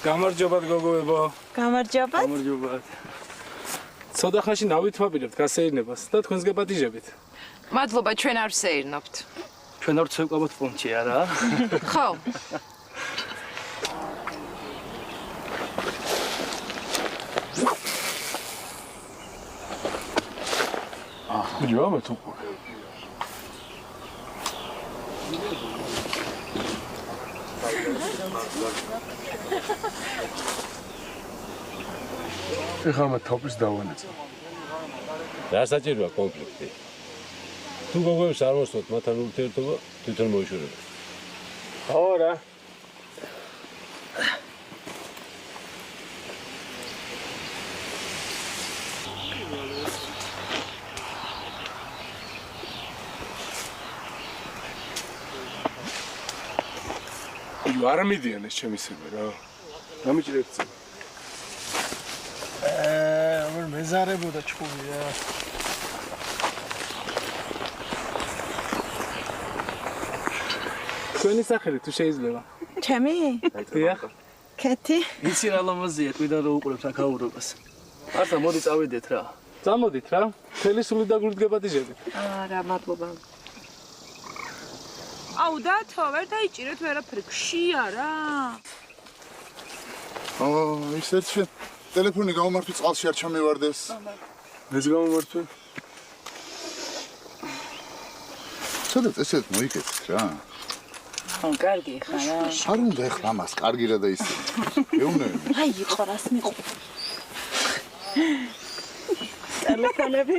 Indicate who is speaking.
Speaker 1: გამარჯობათ გოგოებო.
Speaker 2: გამარჯობათ.
Speaker 1: გამარჯობათ. ცოტა ხანში ნავით ვაპირებთ გასეირნებას და თქვენს გეპატიჟებით.
Speaker 3: მადლობა, ჩვენ არ ვსეირნობთ.
Speaker 4: ჩვენ არ ვცევკავთ პუნქტი არა?
Speaker 3: ხო.
Speaker 1: ჯომა თუ ეხლა თოპის დავანეწა.
Speaker 5: რა საჭიროა კონფლიქტი? თუ გოგოებს არ მოსწოთ მათთან ურთიერთობა, თვითონ მოიშორება.
Speaker 1: ხო რა. არ მიდიან ეს ჩემი სება რა. გამიჭირეთ.
Speaker 4: ვერ მეზარებოდა ჩხუბია.
Speaker 1: თქვენი სახელი თუ შეიძლება.
Speaker 2: ჩემი?
Speaker 1: დიახ.
Speaker 2: კეთი?
Speaker 4: იცი რა ლამაზია, კიდევ რა უყურებს აქაურობას. არცა მოდი წავიდეთ რა.
Speaker 1: წამოდით რა. მთელი სული და გულით გეპატიჟებით.
Speaker 3: რა მადლობა.
Speaker 6: აუ დათო, ვერ დაიჭირეთ ვერაფერი, გშია რა.
Speaker 7: ის ერთი ტელეფონი გამომართვი წყალში არ ჩამივარდეს.
Speaker 1: ეს გამომართვი.
Speaker 7: ცოტა წესეთ მოიკეთეთ რა.
Speaker 2: ხო, კარგი ხარა.
Speaker 7: არ უნდა ეხლა ამას კარგი რა და ისე. ეუნები.
Speaker 2: აი, იყო რას მიყო. ტელეფონები.